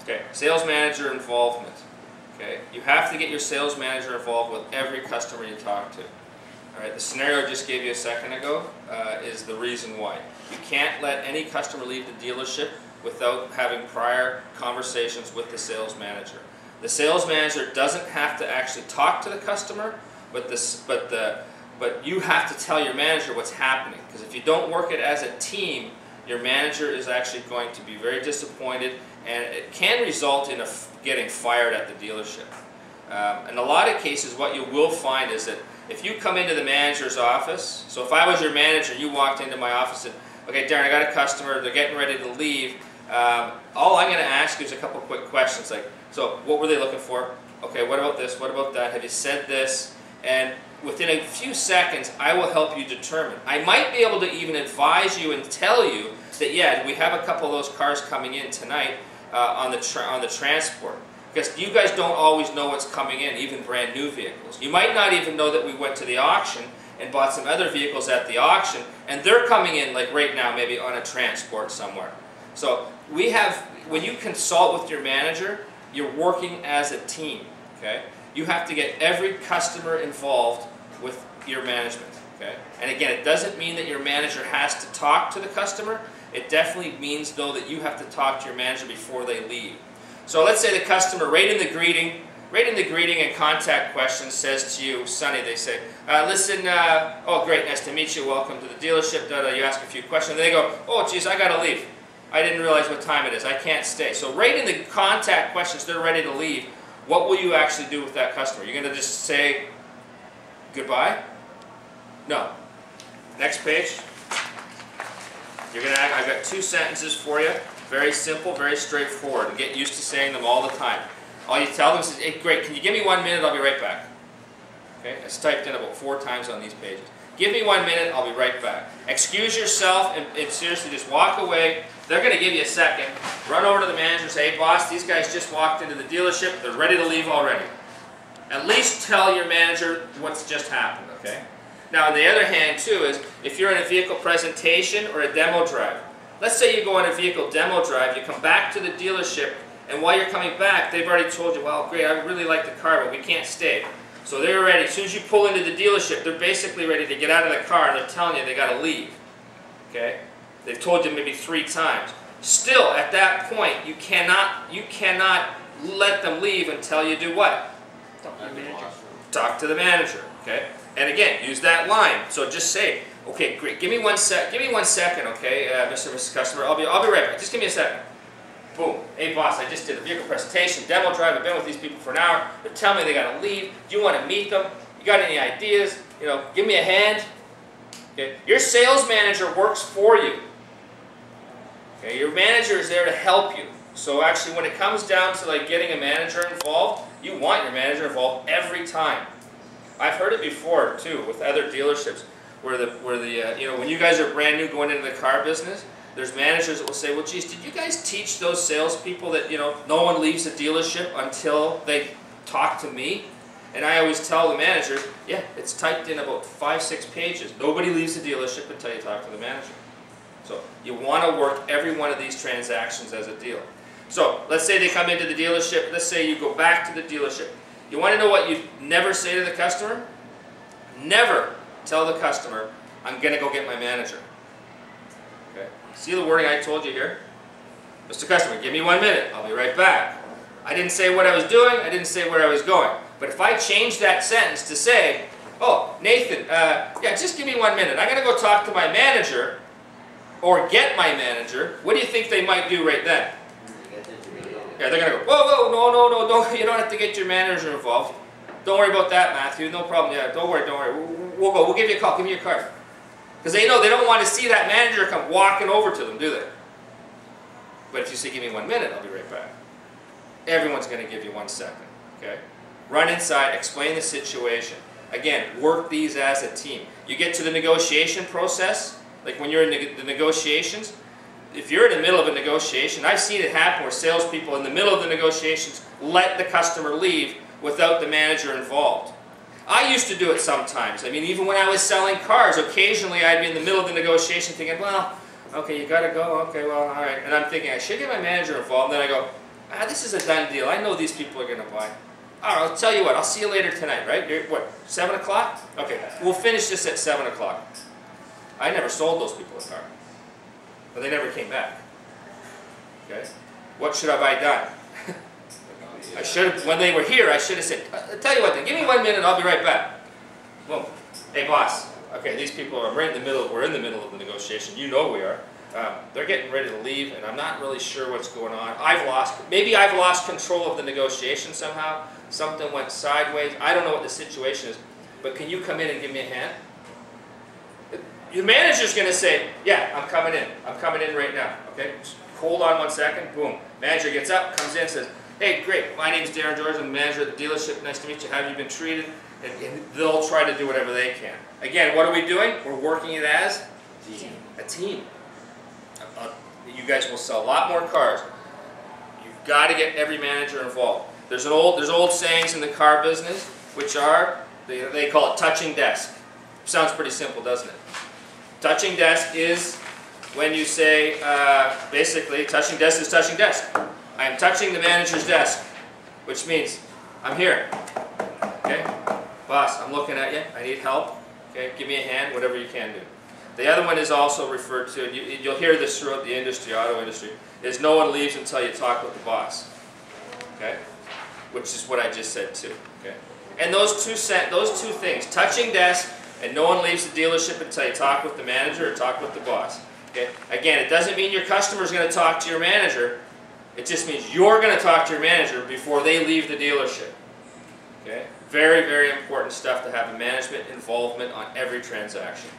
Okay, sales manager involvement. Okay, you have to get your sales manager involved with every customer you talk to. All right, the scenario I just gave you a second ago is the reason why. You can't let any customer leave the dealership without having prior conversations with the sales manager. The sales manager doesn't have to actually talk to the customer, but you have to tell your manager what's happening. Because if you don't work it as a team, your manager is actually going to be very disappointed, and it can result in getting fired at the dealership. In a lot of cases, what you will find is that if you come into the manager's office, so if I was your manager, you walked into my office and, okay, Darren, I got a customer, they're getting ready to leave. All I'm going to ask you is a couple quick questions like, so what were they looking for? Okay, what about this? What about that? Have you said this? And within a few seconds, I will help you determine. I might be able to even advise you and tell you that, yeah, we have a couple of those cars coming in tonight on the transport. Because you guys don't always know what's coming in, even brand new vehicles. You might not even know that we went to the auction and bought some other vehicles at the auction, and they're coming in, like right now, maybe on a transport somewhere. So we have, when you consult with your manager, you're working as a team, okay? You have to get every customer involved with your management, okay? And again, it doesn't mean that your manager has to talk to the customer. It definitely means, though, that you have to talk to your manager before they leave. So let's say the customer, right in the greeting and contact question says to you, Sonny, they say, listen, oh great, nice to meet you, welcome to the dealership, you ask a few questions, and they go, oh geez, I gotta leave. I didn't realize what time it is, I can't stay. So right in the contact questions, they're ready to leave. What will you actually do with that customer? You're gonna just say goodbye? No. Next page. You're gonna, I've got 2 sentences for you. Very simple, very straightforward. And get used to saying them all the time. All you tell them is, hey, great, can you give me 1 minute? I'll be right back. Okay, it's typed in about 4 times on these pages. Give me 1 minute, I'll be right back. Excuse yourself and seriously just walk away. They're going to give you a second. Run over to the manager and say, hey boss, these guys just walked into the dealership. They're ready to leave already. At least tell your manager what's just happened, okay? Now on the other hand too is, if you're in a vehicle presentation or a demo drive, let's say you go on a vehicle demo drive, you come back to the dealership, and while you're coming back, they've already told you, well, great, I really like the car, but we can't stay. So they're ready. As soon as you pull into the dealership, they're basically ready to get out of the car, and they're telling you they got to leave. Okay? They've told you maybe 3 times. Still, at that point, you cannot let them leave until you do what? Talk to the manager. Talk to the manager. Okay? And again, use that line. So just say, okay, great. Give me 1 second, okay, Mr. and Mrs. Customer. I'll be right back. Just give me a second. Boom. Hey boss, I just did a vehicle presentation, demo drive. I've been with these people for an hour. They're telling me they got to leave. Do you want to meet them? You got any ideas? You know, give me a hand. Okay. Your sales manager works for you. Okay. Your manager is there to help you. So actually, when it comes down to like getting a manager involved, you want your manager involved every time. I've heard it before too with other dealerships where you know, when you guys are brand new going into the car business, there's managers that will say, well, geez, did you guys teach those salespeople that, you know, no one leaves the dealership until they talk to me? And I always tell the managers, yeah, it's typed in about 5-6 pages. Nobody leaves the dealership until you talk to the manager. So you want to work every one of these transactions as a deal. So let's say they come into the dealership. Let's say you go back to the dealership. You want to know what you never say to the customer? Never tell the customer, I'm going to go get my manager. Okay. See the wording I told you here? Mr. Customer, give me 1 minute. I'll be right back. I didn't say what I was doing. I didn't say where I was going. But if I change that sentence to say, oh, Nathan, yeah, just give me 1 minute. I'm going to go talk to my manager or get my manager. What do you think they might do right then? Yeah, they're going to go, whoa, no, don't, you don't have to get your manager involved. Don't worry about that, Matthew. No problem. Yeah, don't worry. We'll go. We'll give you a call. Give me your card. Because they know they don't want to see that manager come walking over to them, do they? But if you say, give me 1 minute, I'll be right back. Everyone's going to give you 1 second. Okay? Run inside, explain the situation. Again, work these as a team. You get to the negotiation process, like when you're in the negotiations, if you're in the middle of a negotiation, I've seen it happen where salespeople in the middle of the negotiations let the customer leave without the manager involved. I used to do it sometimes. I mean, even when I was selling cars, occasionally I'd be in the middle of the negotiation thinking, well, okay, you got to go, okay, well, all right. And I'm thinking, I should get my manager involved. And then I go, This is a done deal. I know these people are going to buy. All right, I'll tell you what, I'll see you later tonight, right? You're, what, 7 o'clock? Okay, we'll finish this at 7 o'clock. I never sold those people a car. But they never came back. Okay? What should have I done? I should have, when they were here, I should have said, I'll tell you what then, give me 1 minute, I'll be right back. Boom. Hey boss, okay, these people are right in the middle, we're in the middle of the negotiation, you know we are. They're getting ready to leave and I'm not really sure what's going on. Maybe I've lost control of the negotiation somehow. Something went sideways. I don't know what the situation is, but can you come in and give me a hand? Your manager's going to say, yeah, I'm coming in. I'm coming in right now. Okay, just hold on 1 second. Boom. Manager gets up, comes in, says, hey, great, my name's Darren George. I'm the manager of the dealership. Nice to meet you. How have you been treated? And they'll try to do whatever they can. Again, what are we doing? We're working it as a team. You guys will sell a lot more cars. You've got to get every manager involved. There's old sayings in the car business, which are, they call it touching desk. Sounds pretty simple, doesn't it? Touching desk is when you say, basically, touching desk is touching desk. I am touching the manager's desk, which means I'm here. Okay? Boss, I'm looking at you. I need help. Okay? Give me a hand, whatever you can do. The other one is also referred to, and you'll hear this throughout the industry, auto industry, is no one leaves until you talk with the boss. Okay? Which is what I just said too. Okay? And those two things, touching desk and no one leaves the dealership until you talk with the manager or talk with the boss. Okay? Again, it doesn't mean your customer is going to talk to your manager. It just means you're going to talk to your manager before they leave the dealership. Okay? Very, very important stuff to have management involvement on every transaction.